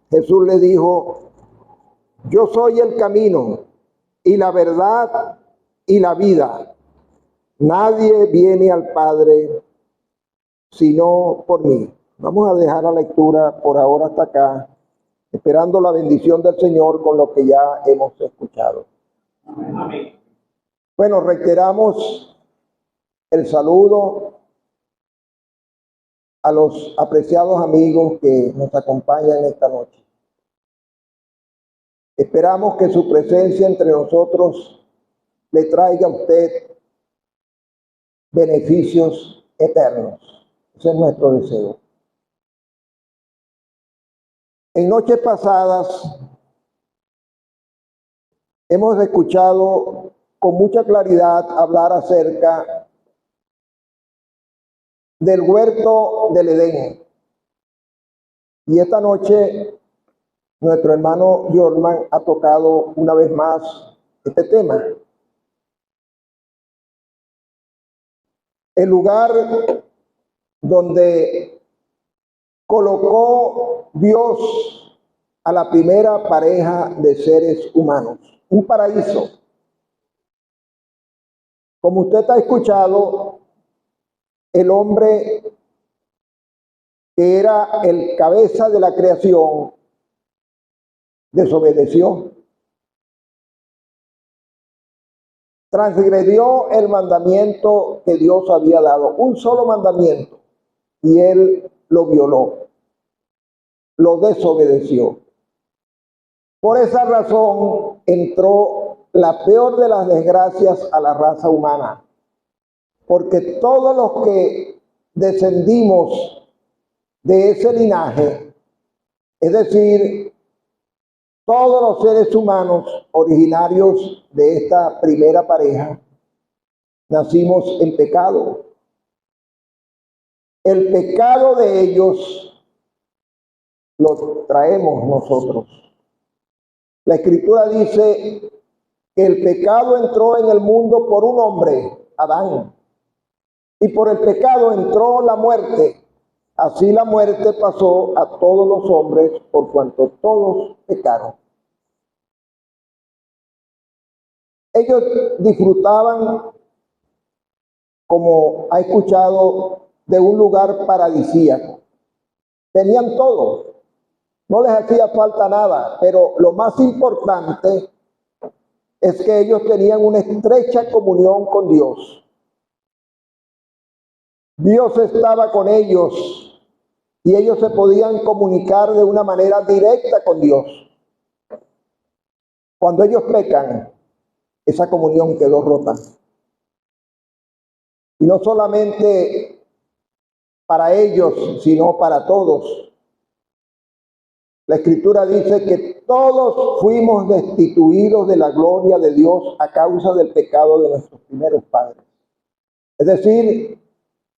Jesús le dijo: yo soy el camino y la verdad y la vida. Nadie viene al Padre sino por mí. Vamos a dejar la lectura por ahora hasta acá, esperando la bendición del Señor con lo que ya hemos escuchado. Amén. Bueno, reiteramos el saludo a los apreciados amigos que nos acompañan esta noche. Esperamos que su presencia entre nosotros le traiga a usted beneficios eternos. Ese es nuestro deseo. En noches pasadas hemos escuchado con mucha claridad hablar acerca del huerto del Edén. Y esta noche nuestro hermano Jorman ha tocado una vez más este tema. El lugar donde colocó Dios a la primera pareja de seres humanos. Un paraíso. Como usted ha escuchado, el hombre que era el cabeza de la creación desobedeció. Transgredió el mandamiento que Dios había dado, un solo mandamiento, y él lo violó, lo desobedeció. Por esa razón entró la peor de las desgracias a la raza humana, porque todos los que descendimos de ese linaje, es decir, todos los seres humanos originarios de esta primera pareja, nacimos en pecado. El pecado de ellos lo traemos nosotros. La Escritura dice que el pecado entró en el mundo por un hombre, Adán, y por el pecado entró la muerte. Así la muerte pasó a todos los hombres por cuanto todos pecaron. Ellos disfrutaban, como ha escuchado, de un lugar paradisíaco. Tenían todo, no les hacía falta nada, pero lo más importante es que ellos tenían una estrecha comunión con Dios. Dios estaba con ellos y ellos se podían comunicar de una manera directa con Dios. Cuando ellos pecan, esa comunión quedó rota. Y no solamente para ellos, sino para todos. La Escritura dice que todos fuimos destituidos de la gloria de Dios a causa del pecado de nuestros primeros padres. Es decir,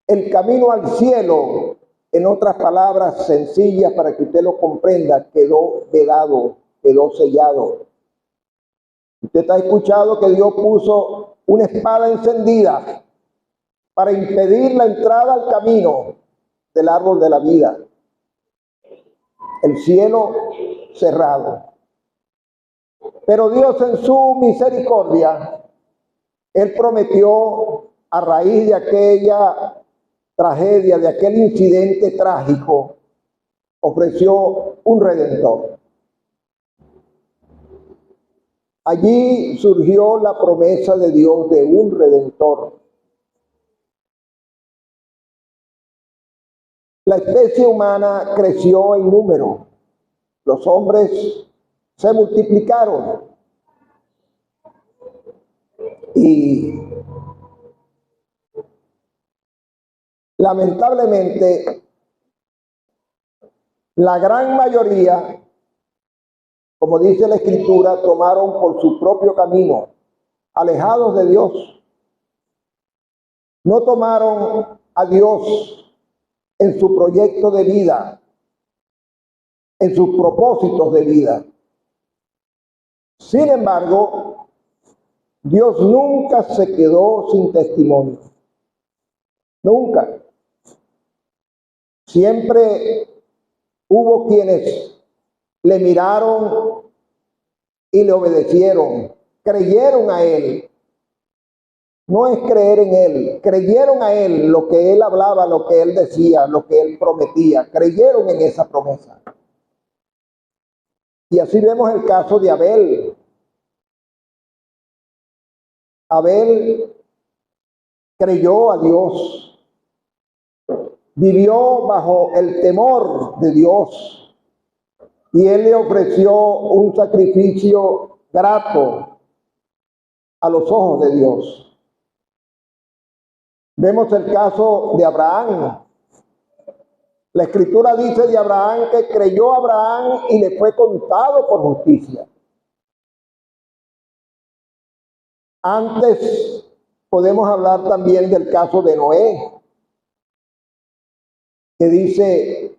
el camino al cielo, en otras palabras sencillas para que usted lo comprenda, quedó vedado, quedó sellado. Usted ha escuchado que Dios puso una espada encendida para impedir la entrada al camino del árbol de la vida. El cielo cerrado. Pero Dios en su misericordia, Él prometió a raíz de aquella tragedia, de aquel incidente trágico, ofreció un redentor. Allí surgió la promesa de Dios de un redentor. La especie humana creció en número. Los hombres se multiplicaron. Y lamentablemente, la gran mayoría, como dice la Escritura, tomaron por su propio camino, alejados de Dios. No tomaron a Dios en su proyecto de vida, en sus propósitos de vida. Sin embargo, Dios nunca se quedó sin testimonio. Nunca. Siempre hubo quienes le miraron y le obedecieron, creyeron a Él. No es creer en Él, creyeron a Él, lo que Él hablaba, lo que Él decía, lo que Él prometía, creyeron en esa promesa. Y así vemos el caso de Abel. Abel creyó a Dios, vivió bajo el temor de Dios y Él le ofreció un sacrificio grato a los ojos de Dios. Vemos el caso de Abraham. La Escritura dice de Abraham que creyó a Abraham y le fue contado por justicia. Antes podemos hablar también del caso de Noé, que dice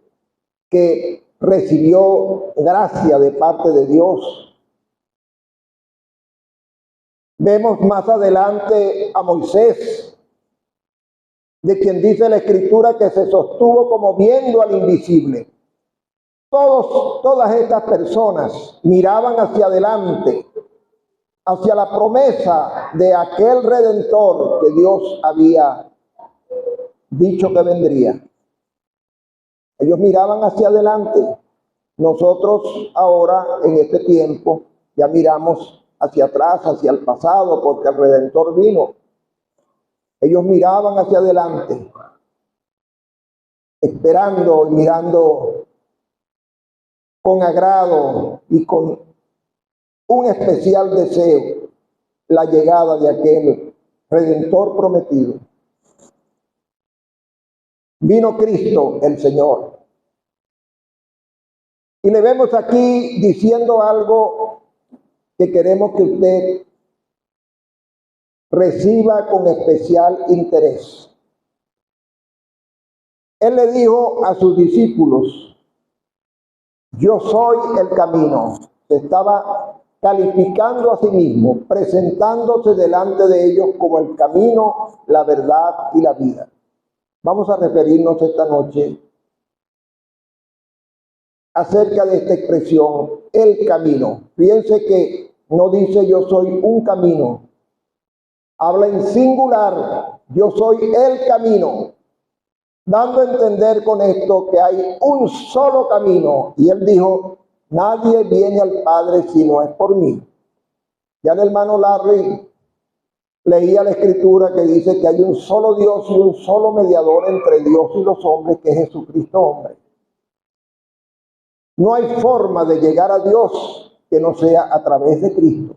que recibió gracia de parte de Dios. Vemos más adelante a Moisés, de quien dice la Escritura que se sostuvo como viendo al invisible. Todas estas personas miraban hacia adelante, hacia la promesa de aquel Redentor que Dios había dicho que vendría. Ellos miraban hacia adelante. Nosotros ahora, en este tiempo, ya miramos hacia atrás, hacia el pasado, porque el Redentor vino. Ellos miraban hacia adelante, esperando y mirando con agrado y con un especial deseo la llegada de aquel Redentor prometido. Vino Cristo el Señor. Y le vemos aquí diciendo algo que queremos que usted reciba con especial interés. Él le dijo a sus discípulos: yo soy el camino. Se estaba calificando a sí mismo, presentándose delante de ellos como el camino, la verdad y la vida. Vamos a referirnos esta noche acerca de esta expresión, el camino. Fíjense que no dice yo soy un camino, habla en singular, yo soy el camino, dando a entender con esto que hay un solo camino. Y él dijo, nadie viene al Padre si no es por mí. Ya el hermano Larry leía la escritura que dice que hay un solo Dios y un solo mediador entre Dios y los hombres, que es Jesucristo hombre. No hay forma de llegar a Dios que no sea a través de Cristo.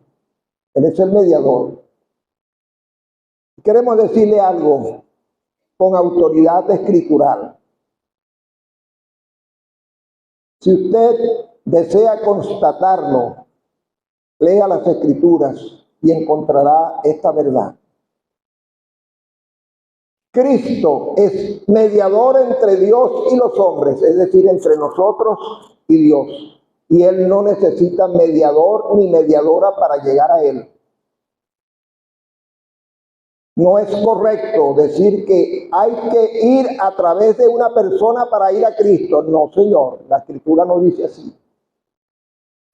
Él es el mediador. Queremos decirle algo con autoridad escritural. Si usted desea constatarlo, lea las escrituras y encontrará esta verdad. Cristo es mediador entre Dios y los hombres, es decir, entre nosotros y Dios. Y Él no necesita mediador ni mediadora para llegar a Él. No es correcto decir que hay que ir a través de una persona para ir a Cristo. No, Señor, la Escritura no dice así.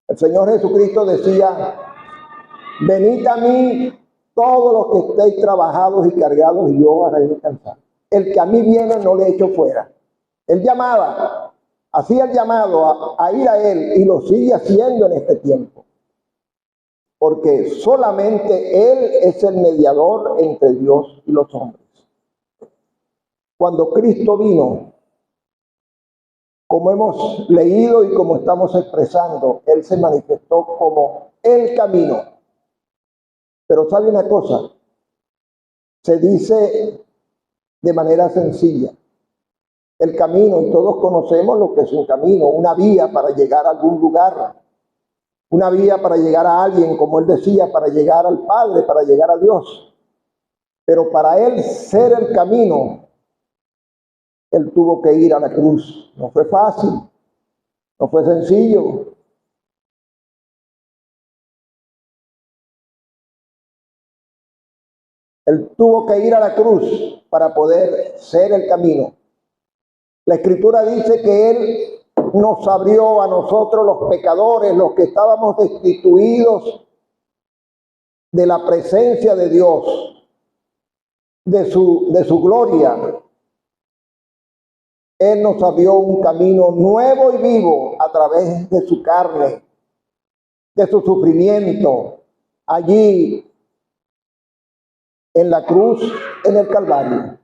El Señor Jesucristo decía, venid a mí todos los que estéis trabajados y cargados, y yo os haré descansar. El que a mí viene no le echo fuera. Él llamaba, hacía el llamado a ir a Él, y lo sigue haciendo en este tiempo. Porque solamente Él es el mediador entre Dios y los hombres. Cuando Cristo vino, como hemos leído y como estamos expresando, Él se manifestó como el camino. Pero ¿sabe una cosa? Se dice de manera sencilla. El camino, y todos conocemos lo que es un camino, una vía para llegar a algún lugar. Una vía para llegar a alguien, como él decía, para llegar al Padre, para llegar a Dios. Pero para él ser el camino, él tuvo que ir a la cruz. No fue fácil, no fue sencillo. Él tuvo que ir a la cruz para poder ser el camino. La Escritura dice que Él nos abrió a nosotros los pecadores, los que estábamos destituidos de la presencia de Dios, de su gloria. Él nos abrió un camino nuevo y vivo a través de su carne, de su sufrimiento, allí en la cruz, en el Calvario.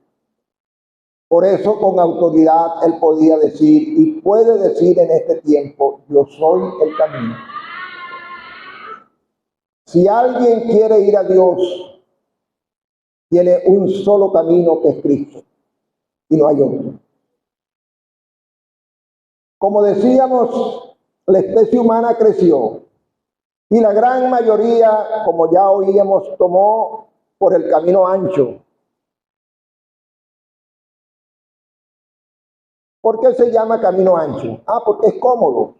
Por eso con autoridad él podía decir y puede decir en este tiempo, yo soy el camino. Si alguien quiere ir a Dios, tiene un solo camino, que es Cristo, y no hay otro. Como decíamos, la especie humana creció y la gran mayoría, como ya oíamos, tomó por el camino ancho. ¿Por qué se llama camino ancho? Porque es cómodo.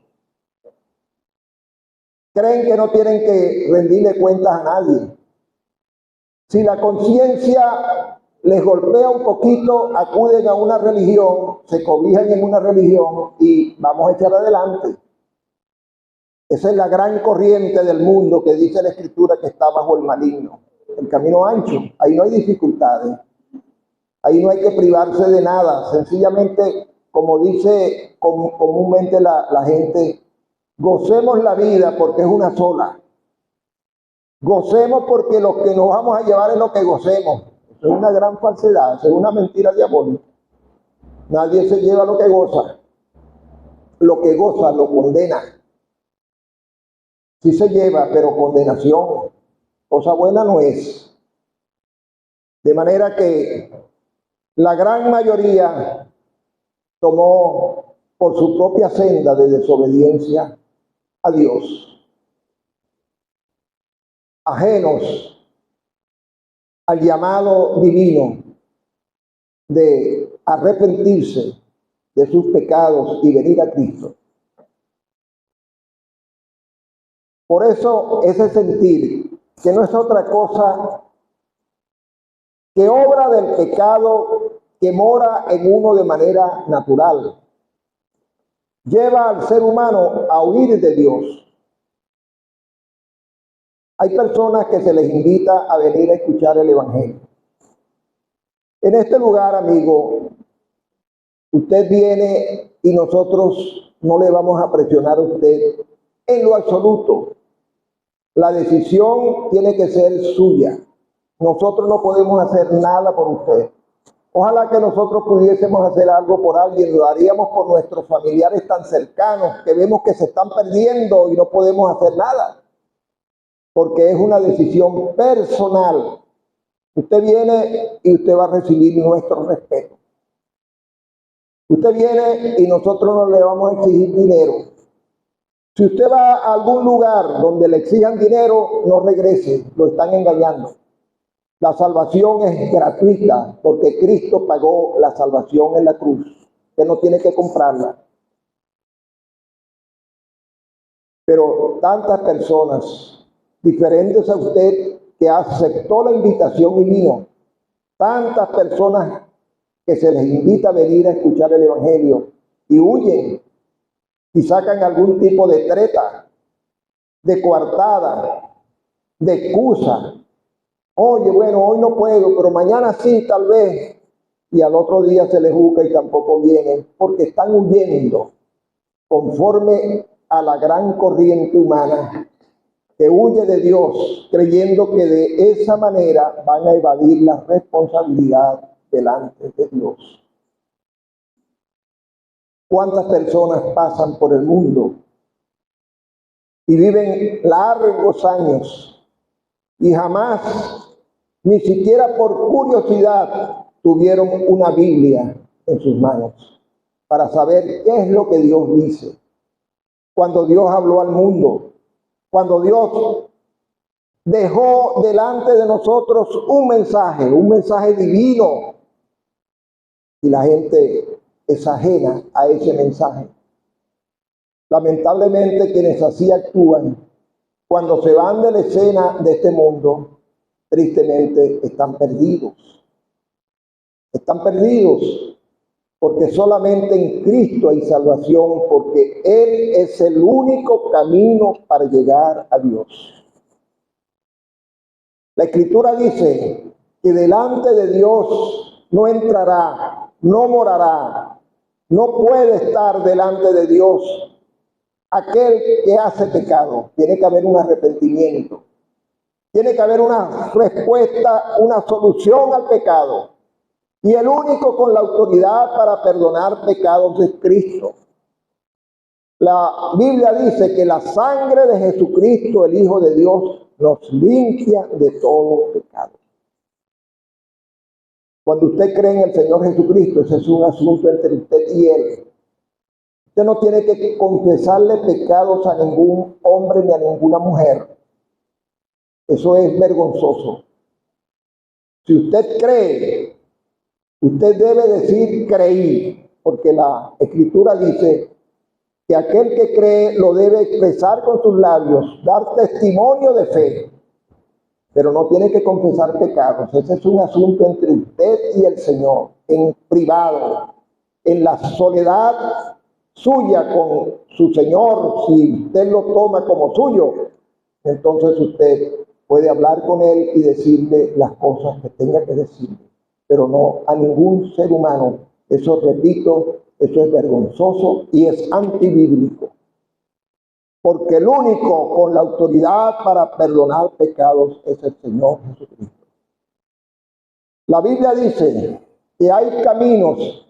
Creen que no tienen que rendirle cuentas a nadie. Si la conciencia les golpea un poquito, acuden a una religión, se cobijan en una religión y vamos a echar adelante. Esa es la gran corriente del mundo que dice la Escritura que está bajo el maligno. El camino ancho, ahí no hay dificultades. Ahí no hay que privarse de nada. Sencillamente, como dice comúnmente la gente, gocemos la vida porque es una sola. Gocemos porque lo que nos vamos a llevar es lo que gocemos. Eso es una gran falsedad, eso es una mentira diabólica. Nadie se lleva lo que goza. Lo que goza lo condena. Sí se lleva, pero condenación. Cosa buena no es. De manera que la gran mayoría tomó por su propia senda de desobediencia a Dios, ajenos al llamado divino de arrepentirse de sus pecados y venir a Cristo. Por eso ese sentir, que no es otra cosa que obra del pecado que mora en uno de manera natural, lleva al ser humano a huir de Dios. Hay personas que se les invita a venir a escuchar el Evangelio. En este lugar, amigo, usted viene y nosotros no le vamos a presionar a usted en lo absoluto. La decisión tiene que ser suya. Nosotros no podemos hacer nada por usted. Ojalá que nosotros pudiésemos hacer algo por alguien, lo haríamos por nuestros familiares tan cercanos que vemos que se están perdiendo y no podemos hacer nada, porque es una decisión personal. Usted viene y usted va a recibir nuestro respeto. Usted viene y nosotros no le vamos a exigir dinero. Si usted va a algún lugar donde le exijan dinero, no regrese, lo están engañando. La salvación es gratuita porque Cristo pagó la salvación en la cruz. Usted no tiene que comprarla. Pero tantas personas diferentes a usted que aceptó la invitación y vino, tantas personas que se les invita a venir a escuchar el Evangelio y huyen y sacan algún tipo de treta, de coartada, de excusa. Oye, bueno, hoy no puedo, pero mañana sí, tal vez. Y al otro día se les juzga y tampoco vienen, porque están huyendo conforme a la gran corriente humana que huye de Dios, creyendo que de esa manera van a evadir la responsabilidad delante de Dios. ¿Cuántas personas pasan por el mundo y viven largos años y jamás, ni siquiera por curiosidad, tuvieron una Biblia en sus manos para saber qué es lo que Dios dice? Cuando Dios habló al mundo, cuando Dios dejó delante de nosotros un mensaje divino, y la gente es ajena a ese mensaje. Lamentablemente quienes así actúan, cuando se van de la escena de este mundo, tristemente están perdidos. Están perdidos porque solamente en Cristo hay salvación, porque Él es el único camino para llegar a Dios. La Escritura dice que delante de Dios no entrará, no morará, no puede estar delante de Dios aquel que hace pecado. Tiene que haber un arrepentimiento. Tiene que haber una respuesta, una solución al pecado. Y el único con la autoridad para perdonar pecados es Cristo. La Biblia dice que la sangre de Jesucristo, el Hijo de Dios, nos limpia de todo pecado. Cuando usted cree en el Señor Jesucristo, ese es un asunto entre usted y Él. Usted no tiene que confesarle pecados a ningún hombre ni a ninguna mujer. Eso es vergonzoso. Si usted cree, usted debe decir creí, porque la Escritura dice que aquel que cree lo debe expresar con sus labios, dar testimonio de fe, pero no tiene que confesar pecados. Ese es un asunto entre usted y el Señor, en privado, en la soledad suya con su Señor. Si usted lo toma como suyo, entonces usted puede hablar con Él y decirle las cosas que tenga que decirle, pero no a ningún ser humano. Eso, repito, eso es vergonzoso y es antibíblico. Porque el único con la autoridad para perdonar pecados es el Señor Jesucristo. La Biblia dice que hay caminos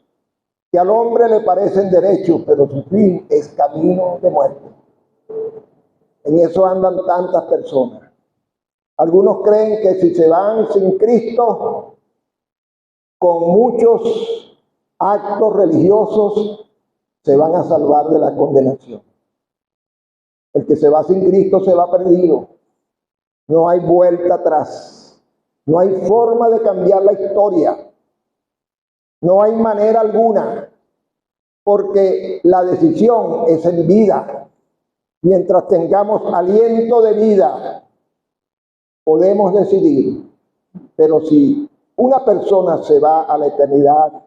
que al hombre le parecen derechos, pero su fin es camino de muerte. En eso andan tantas personas. Algunos creen que si se van sin Cristo, con muchos actos religiosos, se van a salvar de la condenación. El que se va sin Cristo se va perdido. No hay vuelta atrás. No hay forma de cambiar la historia. No hay manera alguna, porque la decisión es en vida. mientras tengamos aliento de vida, podemos decidir. Pero si una persona se va a la eternidad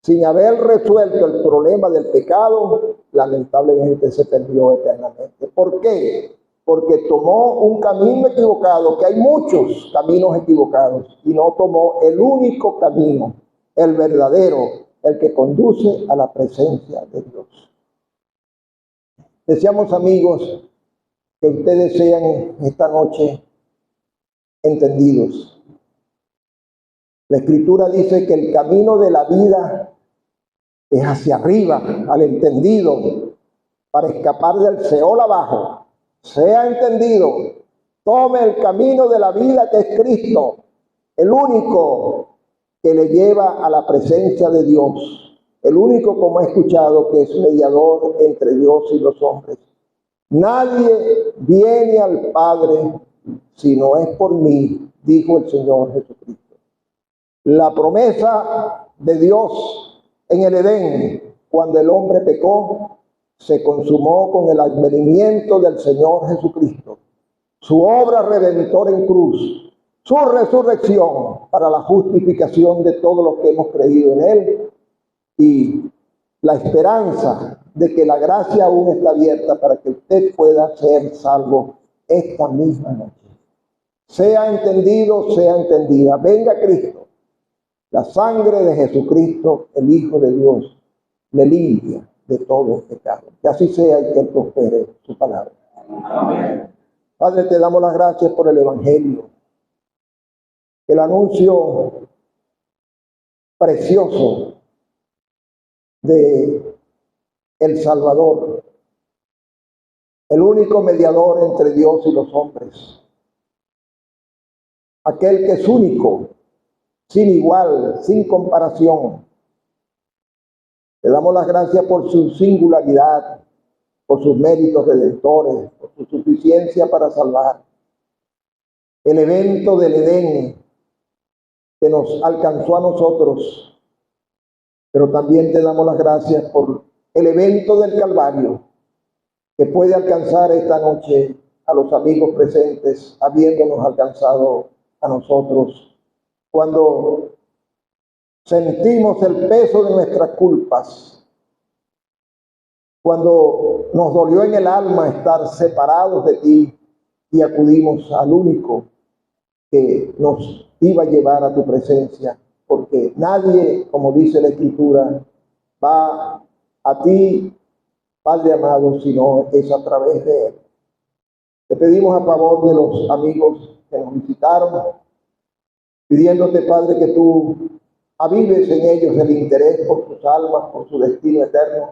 sin haber resuelto el problema del pecado, lamentablemente se perdió eternamente. ¿Por qué? Porque tomó un camino equivocado, que hay muchos caminos equivocados, y no tomó el único camino, el verdadero, el que conduce a la presencia de Dios. Deseamos, amigos, que ustedes sean esta noche entendidos. La Escritura dice que el camino de la vida es hacia arriba, al entendido, para escapar del Seol abajo. Sea entendido, tome el camino de la vida que es Cristo, el único que le lleva a la presencia de Dios, el único, como he escuchado, que es mediador entre Dios y los hombres. Nadie viene al Padre si no es por mí, dijo el Señor Jesucristo. La promesa de Dios en el Edén, cuando el hombre pecó, se consumó con el advenimiento del Señor Jesucristo, su obra redentora en cruz, su resurrección para la justificación de todos los que hemos creído en Él, y la esperanza de que la gracia aún está abierta para que usted pueda ser salvo esta misma noche. Sea entendido, sea entendida. Venga Cristo. La sangre de Jesucristo, el Hijo de Dios, le limpia de todo pecado. Que así sea y que prospere su palabra. Amén. Padre, te damos las gracias por el Evangelio. El anuncio precioso de el Salvador, el único mediador entre Dios y los hombres. Aquel que es único, sin igual, sin comparación. Le damos las gracias por su singularidad, por sus méritos redentores, por su suficiencia para salvar. El evento del Edén que nos alcanzó a nosotros, pero también te damos las gracias por el evento del Calvario que puede alcanzar esta noche a los amigos presentes, habiéndonos alcanzado a nosotros, cuando sentimos el peso de nuestras culpas, cuando nos dolió en el alma estar separados de ti y acudimos al único que nos iba a llevar a tu presencia, porque nadie, como dice la Escritura, va a ti, Padre amado, sino es a través de Él. Te pedimos a favor de los amigos que nos visitaron, pidiéndote, Padre, que tú avives en ellos el interés por sus almas, por su destino eterno,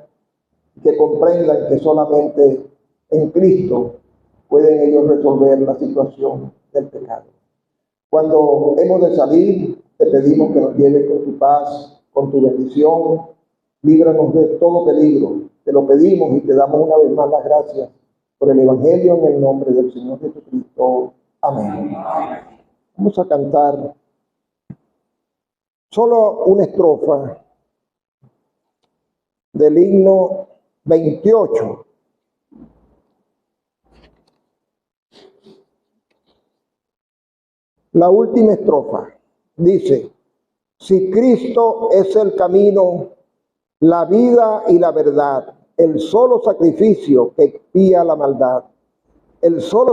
y que comprendan que solamente en Cristo pueden ellos resolver la situación del pecado. Cuando hemos de salir, te pedimos que nos lleves con tu paz, con tu bendición, líbranos de todo peligro. Te lo pedimos y te damos una vez más las gracias por el Evangelio en el nombre del Señor Jesucristo. Amén. Vamos a cantar solo una estrofa del himno 28. La última estrofa dice: si Cristo es el camino, la vida y la verdad, el solo sacrificio que expía la maldad, el solo